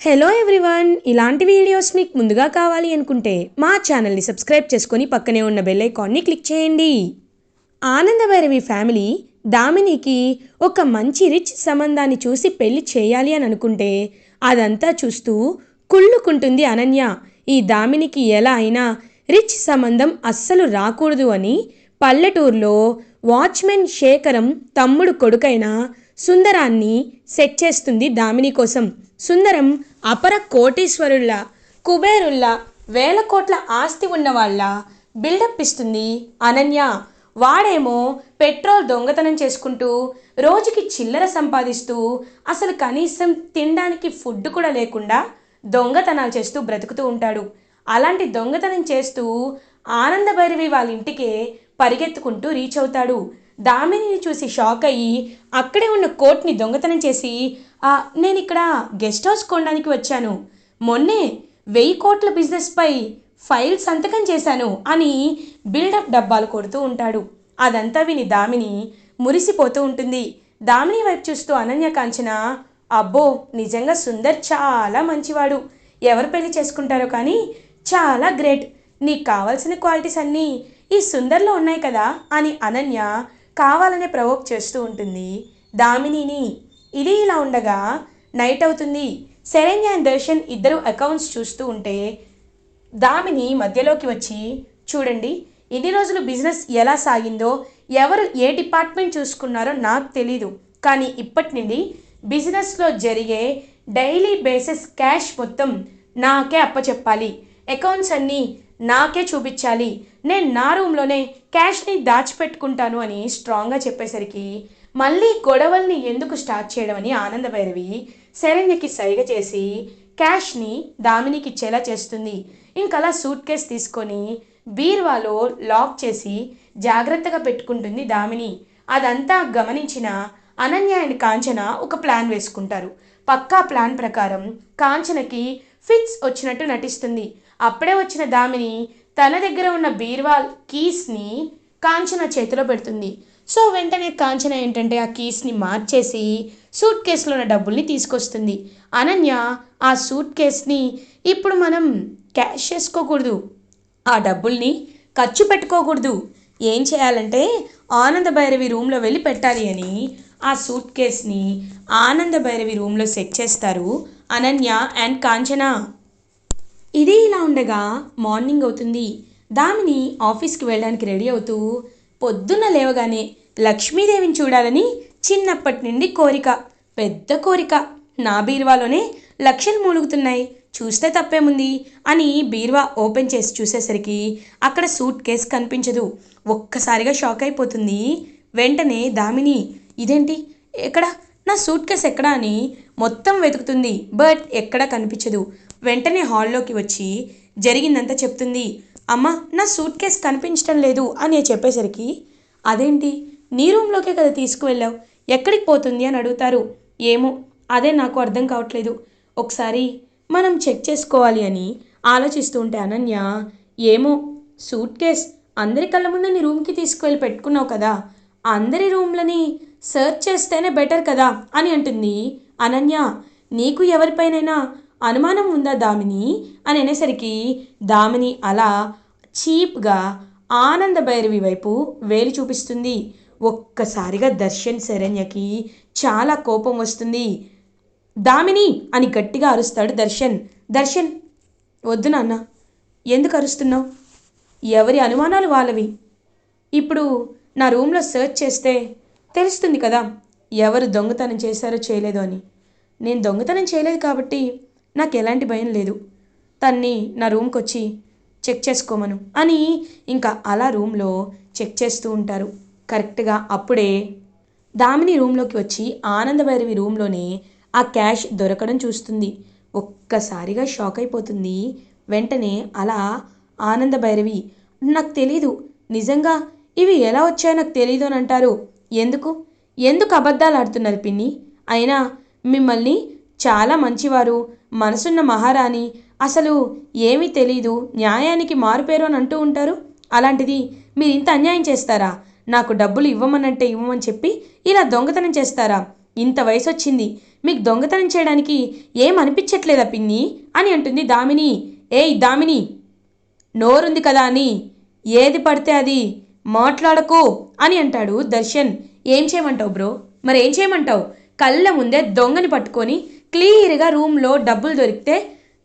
Hello everyone, ఇలాంటి videos మీకు ముందుగా కావాలి అనుకుంటే మా ఛానల్ని సబ్స్క్రైబ్ చేసుకొని పక్కనే ఉన్న బెల్ ఐకాన్ని క్లిక్ చేయండి. ఆనందభైరవి ఫ్యామిలీ దామినికి ఒక మంచి రిచ్ సంబంధాన్ని చూసి పెళ్లి చేయాలి అని అనుకుంటే అదంతా చూస్తూ కుళ్ళుకుంటుంది అనన్య. ఈ దామినికి ఎలా అయినా రిచ్ సంబంధం అస్సలు రాకూడదు అని పల్లెటూరులో వాచ్మెన్ శేఖరం తమ్ముడు కొడుకైన సుందరాన్ని సెట్ చేస్తుంది దామిని కోసం. సుందరం అపర కోటీశ్వరుళ్ళ, కుబేరుళ్ళ, వేల కోట్ల ఆస్తి ఉన్నవాళ్ళ బిల్డప్ ఇస్తుంది అనన్య. వాడేమో పెట్రోల్ దొంగతనం చేసుకుంటూ రోజుకి చిల్లర సంపాదిస్తూ అసలు కనీసం తినడానికి ఫుడ్ కూడా లేకుండా దొంగతనాలు చేస్తూ బ్రతుకుతూ ఉంటాడు. అలాంటి దొంగతనం చేస్తూ ఆనందభైరవి వాళ్ళ ఇంటికే పరిగెత్తుకుంటూ రీచ్ అవుతాడు. దామినిని చూసి షాక్ అయ్యి అక్కడే ఉన్న కోట్ని దొంగతనం చేసి, నేను ఇక్కడ గెస్ట్ హౌస్ కొనడానికి వచ్చాను, మొన్నే 1000 కోట్ల బిజినెస్పై ఫైల్ సంతకం చేశాను అని బిల్డప్ డబ్బాలు కొడుతూ ఉంటాడు. అదంతా విని దామిని మురిసిపోతూ ఉంటుంది. దామిని వైపు చూస్తూ అనన్య కాంచన, అబ్బో నిజంగా సుందర్ చాలా మంచివాడు, ఎవరు పెళ్లి చేసుకుంటారో కానీ చాలా గ్రేట్, నీకు కావాల్సిన క్వాలిటీస్ అన్నీ ఈ సుందర్లో ఉన్నాయి కదా అని అనన్య కావాలనే ప్రవోక్ చేస్తూ ఉంటుంది దామినిని. ఇది ఇలా ఉండగా నైట్ అవుతుంది. శరణ్య అండ్ దర్శన్ ఇద్దరు అకౌంట్స్ చూస్తూ ఉంటే దామిని మధ్యలోకి వచ్చి, చూడండి ఇన్ని రోజులు బిజినెస్ ఎలా సాగిందో, ఎవరు ఏ డిపార్ట్మెంట్ చూసుకున్నారో నాకు తెలీదు, కానీ ఇప్పటి నుండి బిజినెస్లో జరిగే డైలీ బేసిస్ క్యాష్ మొత్తం నాకే అప్పచెప్పాలి, అకౌంట్స్ అన్నీ నాకే చూపించాలి, నేను నా రూమ్లోనే క్యాష్ని దాచిపెట్టుకుంటాను అని స్ట్రాంగ్గా చెప్పేసరికి మళ్ళీ గొడవల్ని ఎందుకు స్టార్ట్ చేయడం అని ఆనందభైరవి శరణ్యకి సైగ చేసి క్యాష్ని దామినికి ఇచ్చేలా చేస్తుంది. ఇంకలా సూట్ కేస్ తీసుకొని బీర్వాలో లాక్ చేసి జాగ్రత్తగా పెట్టుకుంటుంది దామిని. అదంతా గమనించిన అనన్య అండ్ కాంచన ఒక ప్లాన్ వేసుకుంటారు. పక్కా ప్లాన్ ప్రకారం కాంచనకి ఫిట్స్ వచ్చినట్టు నటిస్తుంది. అప్పుడే వచ్చిన దామిని తన దగ్గర ఉన్న బీర్వాల్ కీస్ని కాంచన చేతిలో పెడుతుంది. సో వెంటనే కాంచన ఏంటంటే ఆ కీస్ని మార్చేసి సూట్ కేసులో ఉన్న డబ్బుల్ని తీసుకొస్తుంది. అనన్య ఆ సూట్ కేస్ని ఇప్పుడు మనం క్యాష్ చేసుకోకూడదు, ఆ డబ్బుల్ని ఖర్చు పెట్టుకోకూడదు, ఏం చేయాలంటే ఆనందభైరవి రూమ్లో వెళ్ళి పెట్టాలి అని ఆ సూట్ కేస్ని ఆనందభైరవి రూమ్లో సెట్ చేస్తారు అనన్య అండ్ కాంచన. ఇది ఇలా ఉండగా మార్నింగ్ అవుతుంది. దామిని ఆఫీస్కి వెళ్ళడానికి రెడీ అవుతూ పొద్దున్న లేవగానే లక్ష్మీదేవిని చూడాలని చిన్నప్పటి నుండి కోరిక, పెద్ద కోరిక. నా బీరువాలోనే లక్షలు మూలుగుతున్నాయి, చూస్తే తప్పేముంది అని బీరువా ఓపెన్ చేసి చూసేసరికి అక్కడ సూట్ కేస్ కనిపించదు. ఒక్కసారిగా షాక్ అయిపోతుంది. వెంటనే దామిని, ఇదేంటి ఎక్కడ, నా సూట్ కేస్ ఎక్కడా అని మొత్తం వెతుకుతుంది. బట్ ఎక్కడా కనిపించదు. వెంటనే హాల్లోకి వచ్చి జరిగిందంతా చెప్తుంది. అమ్మ, నా సూట్ కేస్ కనిపించడం లేదు అని చెప్పేసరికి, అదేంటి నీ రూమ్లోకే కదా తీసుకువెళ్ళావు, ఎక్కడికి పోతుంది అని అడుగుతారు. ఏమో అదే నాకు అర్థం కావట్లేదు, ఒకసారి మనం చెక్ చేసుకోవాలి అని ఆలోచిస్తూ ఉంటే అనన్య, ఏమో సూట్ కేస్ అందరి కళ్ళ ముందు నీ రూమ్కి తీసుకువెళ్ళి పెట్టుకున్నావు కదా, అందరి రూమ్లని సర్చ్ చేస్తేనే బెటర్ కదా అని అంటుంది. అనన్య, నీకు ఎవరిపైనైనా అనుమానం ఉందా దామిని అని అనేసరికి దామిని అలా చీప్గా ఆనందభైరవి వైపు వేలు చూపిస్తుంది. ఒక్కసారిగా దర్శన్ శరణ్యకి చాలా కోపం వస్తుంది. దామిని అని గట్టిగా అరుస్తాడు దర్శన్. దర్శన్, వద్దు నాన్న, ఎందుకు అరుస్తున్నావు, ఎవరి అనుమానాలు వాళ్ళవి, ఇప్పుడు నా రూమ్లో సర్చ్ చేస్తే తెలుస్తుంది కదా ఎవరు దొంగతనం చేశారో చేయలేదో అని. నేను దొంగతనం చేయలేదు కాబట్టి నాకు ఎలాంటి భయం లేదు, తన్ని నా రూమ్కి వచ్చి చెక్ చేసుకోమను అని ఇంకా అలా రూమ్లో చెక్ చేస్తూ ఉంటారు. కరెక్ట్గా అప్పుడే దామిని రూమ్లోకి వచ్చి ఆనందభైరవి రూమ్లోనే ఆ క్యాష్ దొరకడం చూస్తుంది. ఒక్కసారిగా షాక్ అయిపోతుంది. వెంటనే అలా ఆనందభైరవి, నాకు తెలీదు, నిజంగా ఇవి ఎలా వచ్చాయో నాకు తెలీదు అని అంటారు. ఎందుకు ఎందుకు అబద్ధాలు ఆడుతున్నారు పిన్ని, అయినా మిమ్మల్ని చాలా మంచివారు, మనసున్న మహారాణి, అసలు ఏమీ తెలీదు, న్యాయానికి మారుపేరు అని అంటూ ఉంటారు, అలాంటిది మీరు ఇంత అన్యాయం చేస్తారా, నాకు డబ్బులు ఇవ్వమనంటే ఇవ్వమని చెప్పి ఇలా దొంగతనం చేస్తారా, ఇంత వయసు వచ్చింది, మీకు దొంగతనం చేయడానికి ఏమనిపించట్లేదా పిన్ని అని అంటుంది దామిని. ఏయ్ దామిని, నోరుంది కదా అని ఏది పడితే అది మాట్లాడకు అని అంటాడు దర్శన్. ఏం చేయమంటావు బ్రో? మరి ఏం చేయమంటావు? కళ్ళ ముందే దొంగని పట్టుకొని క్లియర్గా రూమ్లో డబ్బులు దొరికితే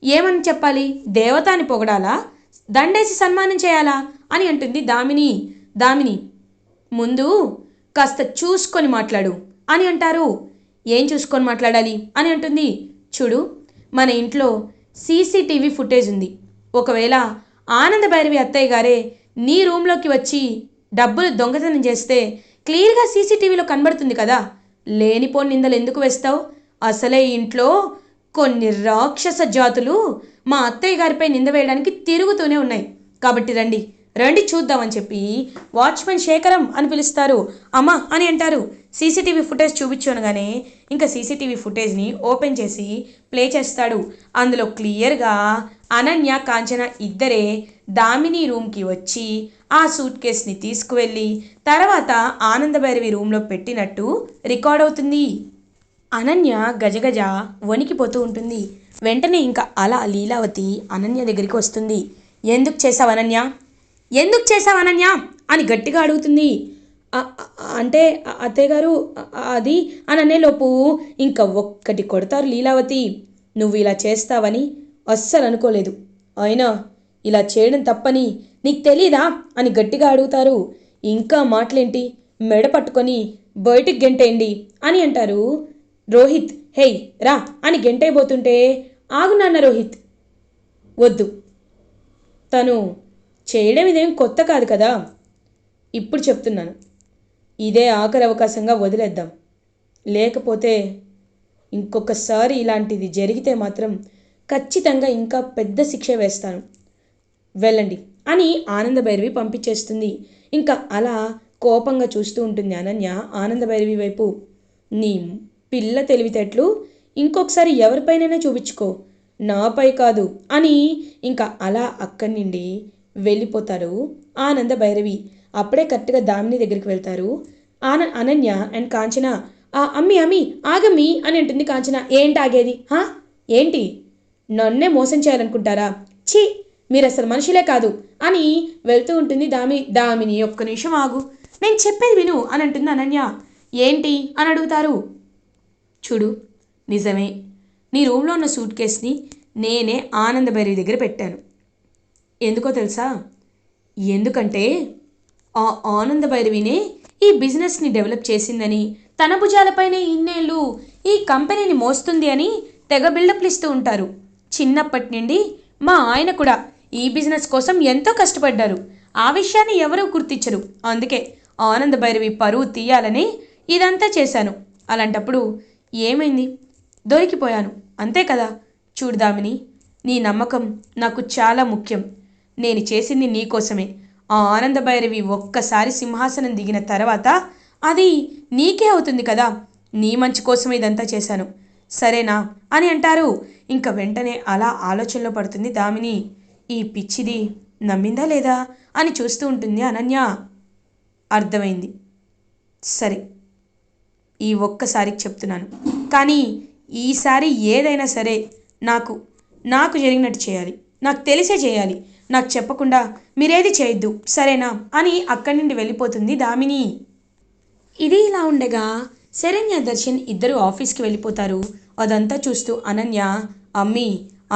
ఏమని చెప్పాలి? దేవత అని పొగడాలా? దండేసి సన్మానం చేయాలా అని అంటుంది దామిని. దామిని, ముందు కాస్త చూసుకొని మాట్లాడు అని అంటారు. ఏం చూసుకొని మాట్లాడాలి అని అంటుంది. చూడు, మన ఇంట్లో సీసీటీవీ ఫుటేజ్ ఉంది. ఒకవేళ ఆనంద భైరవి అత్తయ్య గారే నీ రూమ్లోకి వచ్చి డబ్బులు దొంగతనం చేస్తే క్లియర్గా సీసీటీవీలో కనబడుతుంది కదా. లేనిపోని నిందలు ఎందుకు వేస్తావు? అసలే ఇంట్లో కొన్ని రాక్షస జాతులు మా అత్తయ్య గారిపై నింద వేయడానికి తిరుగుతూనే ఉన్నాయి. కాబట్టి రండి రండి చూద్దామని చెప్పి వాచ్మెన్ శేఖరం అని పిలుస్తారు. అమ్మా అని అంటారు. సీసీటీవీ ఫుటేజ్ చూపించగానే ఇంకా సీసీటీవీ ఫుటేజ్ని ఓపెన్ చేసి ప్లే చేస్తాడు. అందులో క్లియర్గా అనన్య కాంచన ఇద్దరే దామిని రూమ్కి వచ్చి ఆ సూట్ కేస్ని తీసుకువెళ్ళి తర్వాత ఆనందభైరవి రూమ్లో పెట్టినట్టు రికార్డ్ అవుతుంది. అనన్య గజగజ వణికిపోతూ ఉంటుంది. వెంటనే ఇంకా అలా లీలావతి అనన్య దగ్గరికి వస్తుంది. ఎందుకు చేసావు అనన్య? ఎందుకు చేసావు అనన్య అని గట్టిగా అడుగుతుంది. అంటే అత్తయ్య గారు అది అని అనేలోపు ఇంకా ఒక్కటి కొడతారు లీలావతి. నువ్వు ఇలా చేస్తావని అస్సలు అనుకోలేదు. అయినా ఇలా చేయడం తప్పని నీకు తెలీదా అని గట్టిగా అడుగుతారు. ఇంకా మాటలేంటి, మెడ పట్టుకొని బయటికి గెంటేయండి అని అంటారు. రోహిత్, హేయ్ రా అని గెంటైపోతుంటే ఆగు నాన్న రోహిత్, వద్దు, తను చేయడం ఇదేం కొత్త కాదు కదా. ఇప్పుడు చెప్తున్నాను, ఇదే ఆఖరి అవకాశంగా వదిలేద్దాం. లేకపోతే ఇంకొకసారి ఇలాంటిది జరిగితే మాత్రం ఖచ్చితంగా ఇంకా పెద్ద శిక్ష వేస్తాను. వెళ్ళండి అని ఆనందభైరవి పంపించేస్తుంది. ఇంకా అలా కోపంగా చూస్తూ ఉంటుంది అనన్య ఆనందభైరవి వైపు. నీ పిల్ల తెలివితేటలు ఇంకొకసారి ఎవరిపైనైనా చూపించుకో, నాపై కాదు అని ఇంకా అలా అక్కడి నుండి వెళ్ళిపోతారు ఆనందభైరవి. అప్పుడే కరెక్ట్గా దామిని దగ్గరికి వెళ్తారు అనన్య అండ్ కాంచన. అమ్మి అమ్మి ఆగమ్మి అని అంటుంది కాంచన. ఏంటి ఆగేది? ఏంటి, నన్నే మోసం చేయాలనుకుంటారా? ఛీ, మీరు అసలు మనుషులే కాదు అని వెళ్తూ ఉంటుంది దామిని. ఒక్క నిమిషం ఆగు, నేను చెప్పేది విను అని అంటుంది అనన్య. ఏంటి అని అడుగుతారు. చూడు, నిజమే, నీ రూమ్లో ఉన్న సూట్ కేస్ని నేనే ఆనందభైరవి దగ్గర పెట్టాను. ఎందుకో తెలుసా? ఎందుకంటే ఆ ఆనందభైరవినే ఈ బిజినెస్ని డెవలప్ చేసిందని, తన భుజాలపైనే ఇన్నేళ్ళు ఈ కంపెనీని మోస్తుంది అని తెగ బిల్డప్లు ఇస్తూ ఉంటారు. చిన్నప్పటి నుండి మా ఆయన కూడా ఈ బిజినెస్ కోసం ఎంతో కష్టపడ్డారు. ఆ విషయాన్ని ఎవరూ గుర్తించరు. అందుకే ఆనందభైరవి పరువు తీయాలని ఇదంతా చేశాను. అలాంటప్పుడు ఏమైంది? దొరికిపోయాను, అంతే కదా. చూడదామిని, నీ నమ్మకం నాకు చాలా ముఖ్యం. నేను చేసింది నీకోసమే. ఆ ఆనందభైరవి ఒక్కసారి సింహాసనం దిగిన తర్వాత అది నీకే అవుతుంది కదా. నీ మంచి కోసమే ఇదంతా చేశాను, సరేనా అని అంటారు. ఇంకా వెంటనే అలా ఆలోచనలో పడుతుంది దామిని. ఈ పిచ్చిది నమ్మిందా లేదా అని చూస్తూ ఉంటుంది అనన్య. అర్థమైంది, సరే, ఈ ఒక్కసారికి చెప్తున్నాను, కానీ ఈసారి ఏదైనా సరే నాకు జరిగినట్టు చేయాలి, నాకు తెలిసే చేయాలి, నాకు చెప్పకుండా మీరేది చేయొద్దు, సరేనా అని అక్కడి నుండి వెళ్ళిపోతుంది దామిని. ఇది ఇలా ఉండగా శరణ్య దర్శన్ ఇద్దరు ఆఫీస్కి వెళ్ళిపోతారు. అదంతా చూస్తూ అనన్య, అమ్మి,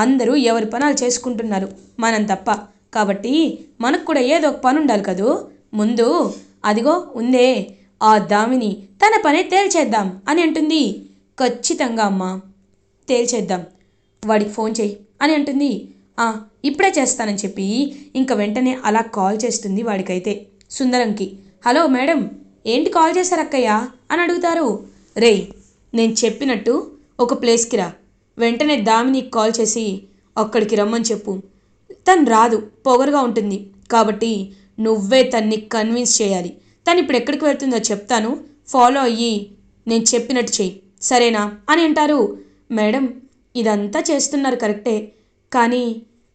అందరూ ఎవరి పనులు చేసుకుంటున్నారు, మనం తప్ప. కాబట్టి మనకు కూడా ఏదో ఒక పని ఉండాలి కదూ. ముందు అదిగో ఉందే ఆ దామిని, తన పనే తేల్చేద్దాం అని అంటుంది. ఖచ్చితంగా అమ్మా, తేల్చేద్దాం, వాడికి ఫోన్ చేయి అని అంటుంది. ఇప్పుడే చేస్తానని చెప్పి ఇంకా వెంటనే అలా కాల్ చేస్తుంది వాడికైతే, సుందరంకి. హలో మేడం, ఏంటి కాల్ చేశారు అక్కయ్య అని అడుగుతారు. రేయ్, నేను చెప్పినట్టు ఒక ప్లేస్కి రా, వెంటనే దామినికి కాల్ చేసి అక్కడికి రమ్మని చెప్పు. తను రాదు, పొగరుగా ఉంటుంది, కాబట్టి నువ్వే తన్ని కన్విన్స్ చేయాలి. తను ఇప్పుడు ఎక్కడికి వెళ్తుందో చెప్తాను, ఫాలో అయ్యి నేను చెప్పినట్టు చెయ్యి, సరేనా అని అంటారు. మేడం, ఇదంతా చేస్తున్నారు కరెక్టే, కానీ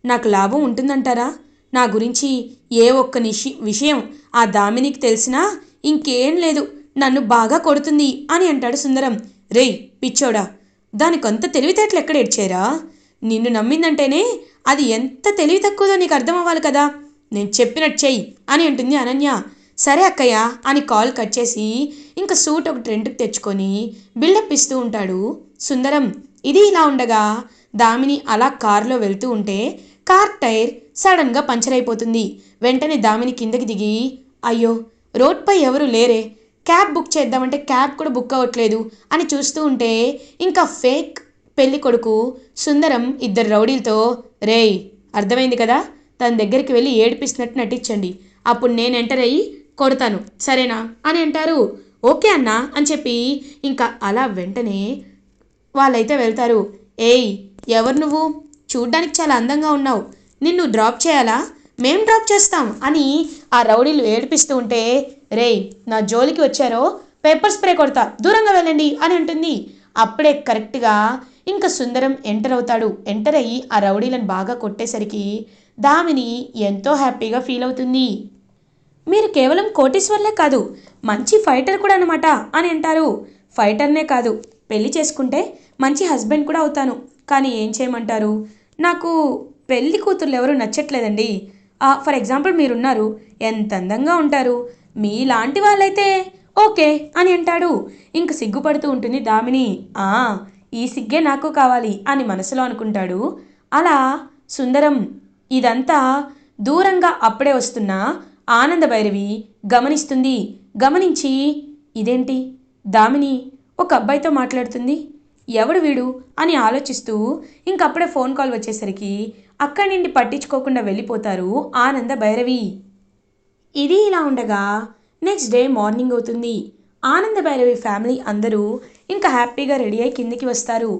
నాకు లాభం ఉంటుందంటారా? నా గురించి ఏ ఒక్క విషయం ఆ దామినికి తెలిసినా ఇంకేం లేదు, నన్ను బాగా కొడుతుంది అని అంటాడు సుందరం. రేయ్ పిచ్చోడా, దానికంత తెలివితేటలు ఎక్కడ ఏడ్చారా? నిన్ను నమ్మిందంటేనే అది ఎంత తెలివి తక్కువదో నీకు అర్థం అవ్వాలి కదా. నేను చెప్పినట్టు చెయ్యి అని అంటుంది అనన్య. సరే అక్కయ్య అని కాల్ కట్ చేసి ఇంకా సూట్ ఒకటి రెంట్కి తెచ్చుకొని బిల్డప్ ఇస్తూ ఉంటాడు సుందరం. ఇది ఇలా ఉండగా దామిని అలా కారులో వెళ్తూ ఉంటే కార్ టైర్ సడన్గా పంచర్ అయిపోతుంది. వెంటనే దామిని కిందకి దిగి అయ్యో రోడ్పై ఎవరు లేరే, క్యాబ్ బుక్ చేద్దామంటే క్యాబ్ కూడా బుక్ అవ్వట్లేదు అని చూస్తూ ఉంటే ఇంకా ఫేక్ పెళ్లి కొడుకు సుందరం ఇద్దరు రౌడీలతో, రేయ్ అర్థమైంది కదా, తన దగ్గరికి వెళ్ళి ఏడిపిస్తున్నట్టు నటించండి, అప్పుడు నేను ఎంటర్ అయ్యి కొడతాను సరేనా అని అంటారు. ఓకే అన్నా అని చెప్పి ఇంకా అలా వెంటనే వాళ్ళైతే వెళ్తారు. ఏయ్ ఎవరు నువ్వు, చూడ్డానికి చాలా అందంగా ఉన్నావు, నిన్ను డ్రాప్ చేయాలా, మేం డ్రాప్ చేస్తాం అని ఆ రౌడీలు ఏడిపిస్తూ ఉంటే, రేయ్ నా జోలికి వచ్చారో పేపర్ స్ప్రే కొడతా దూరంగా వెళ్ళండి అని అంటుంది. అప్పుడే కరెక్ట్గా ఇంకా సుందరం ఎంటర్ అవుతాడు. ఎంటర్ అయ్యి ఆ రౌడీలను బాగా కొట్టేసరికి దామిని ఎంతో హ్యాపీగా ఫీల్ అవుతుంది. మీరు కేవలం కోటీశ్వర్లే కాదు మంచి ఫైటర్ కూడా అనమాట అని అంటారు. ఫైటర్నే కాదు పెళ్లి చేసుకుంటే మంచి హస్బెండ్ కూడా అవుతాను, కానీ ఏం చేయమంటారు, నాకు పెళ్లి కూతుర్లు ఎవరు నచ్చట్లేదండి. ఫర్ ఎగ్జాంపుల్ మీరున్నారు, ఎంత అందంగా ఉంటారు, మీలాంటి వాళ్ళైతే ఓకే అని అంటాడు. ఇంక సిగ్గుపడుతూ ఉంటుంది దామిని. ఈ సిగ్గే నాకు కావాలి అని మనసులో అనుకుంటాడు. అలా సుందరం ఇదంతా దూరంగా అప్పుడే వస్తున్న ఆనంద భైరవి గమనిస్తుంది. గమనించి ఇదేంటి దామిని ఒక అబ్బాయితో మాట్లాడుతుంది, ఎవడు వీడు అని ఆలోచిస్తూ ఇంకప్పుడే ఫోన్ కాల్ వచ్చేసరికి అక్కడి నుండి పట్టించుకోకుండా వెళ్ళిపోతారు ఆనంద భైరవి. ఇది ఇలా ఉండగా నెక్స్ట్ డే మార్నింగ్ అవుతుంది. ఆనంద భైరవి ఫ్యామిలీ అందరూ ఇంకా హ్యాపీగా రెడీ అయి కిందికి వస్తారు.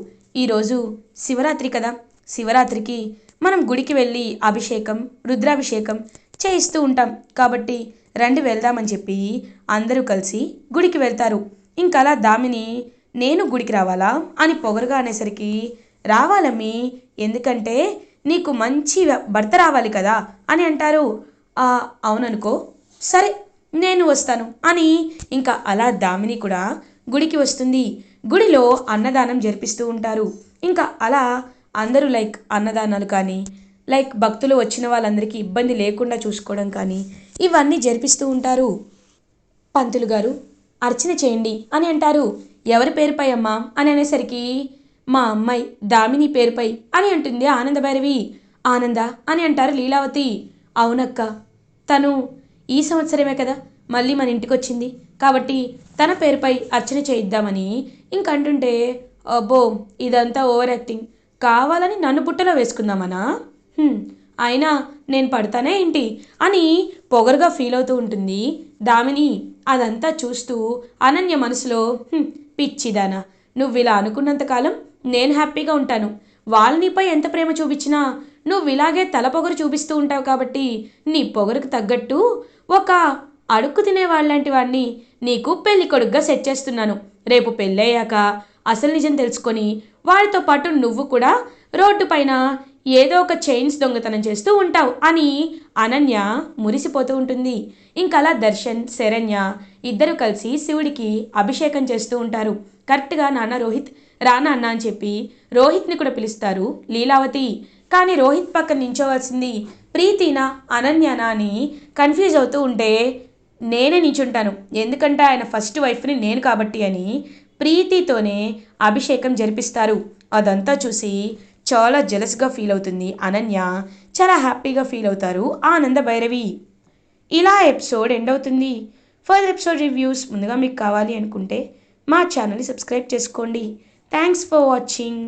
ఈరోజు శివరాత్రి కదా, శివరాత్రికి మనం గుడికి వెళ్ళి అభిషేకం రుద్రాభిషేకం చేయిస్తూ ఉంటాం కాబట్టి రండి వెళ్దామని చెప్పి అందరూ కలిసి గుడికి వెళ్తారు. ఇంకలా దామిని నేను గుడికి రావాలా అని పొగరుగా అనేసరికి, రావాలమ్మి, ఎందుకంటే నీకు మంచి భర్త రావాలి కదా అని అంటారు. అవుననుకో, సరే నేను వస్తాను అని ఇంకా అలా దామిని కూడా గుడికి వస్తుంది. గుడిలో అన్నదానం జరిపిస్తూ ఉంటారు. ఇంకా అలా అందరూ అన్నదానాలు కానీ భక్తులు వచ్చిన వాళ్ళందరికీ ఇబ్బంది లేకుండా చూసుకోవడం కానీ ఇవన్నీ జరిపిస్తూ ఉంటారు. పంతులు గారు అర్చన చేయండి అని అంటారు. ఎవరి పేరుపై అమ్మా అని అనేసరికి, మా అమ్మాయి దామిని పేరుపై అని అంటుంది ఆనందభైరవి. ఆనంద అని అంటారు లీలావతి. అవునక్క, తను ఈ సంవత్సరమే కదా మళ్ళీ మన ఇంటికి వచ్చింది కాబట్టి తన పేరుపై అర్చన చేయిద్దామని ఇంకంటుంటే, అబ్బో ఇదంతా ఓవర్ యాక్టింగ్, కావాలని నన్ను పుట్టలో వేసుకుందామనా, అయినా నేను పడతానే ఏంటి అని పొగరుగా ఫీల్ అవుతూ ఉంటుంది దామిని. అదంతా చూస్తూ అనన్య మనసులో, పిచ్చిదానా, నువ్వు ఇలా అనుకున్నంతకాలం నేను హ్యాపీగా ఉంటాను, వాళ్ళు నీపై ఎంత ప్రేమ చూపించినా నువ్వు ఇలాగే తల పొగరు చూపిస్తూ ఉంటావు కాబట్టి నీ పొగరుకు తగ్గట్టు ఒక అడుక్కు తినే వాళ్ళంటి వాడిని నీకు పెళ్లి కొడుకుగా సెట్ చేస్తున్నాను. రేపు పెళ్ళయ్యాక అసలు నిజం తెలుసుకొని వాడితో పాటు నువ్వు కూడా రోడ్డు పైన ఏదో ఒక చైన్స్ దొంగతనం చేస్తూ ఉంటావు అని అనన్య మురిసిపోతూ ఉంటుంది. ఇంకలా దర్శన్ శరణ్య ఇద్దరు కలిసి శివుడికి అభిషేకం చేస్తూ ఉంటారు. కరెక్ట్గా నాన్న రోహిత్ రానా అన్న అని చెప్పి రోహిత్ని కూడా పిలుస్తారు లీలావతి. కానీ రోహిత్ పక్కన నించోవలసింది ప్రీతినా అనన్యనా అని కన్ఫ్యూజ్ అవుతూ ఉంటే, నేనే నించుంటాను ఎందుకంటే ఆయన ఫస్ట్ వైఫ్ని నేను కాబట్టి అని ప్రీతితోనే అభిషేకం జరిపిస్తారు. అదంతా చూసి చాలా జెలస్గా ఫీల్ అవుతుంది అనన్య, చాలా హ్యాపీగా ఫీల్ అవుతారు ఆనంద భైరవి. ఇలా ఎపిసోడ్ ఎండ్ అవుతుంది. ఫర్దర్ ఎపిసోడ్ రివ్యూస్ ముందుగా మీకు కావాలి అనుకుంటే మా ఛానల్ని సబ్స్క్రైబ్ చేసుకోండి. Thanks for watching.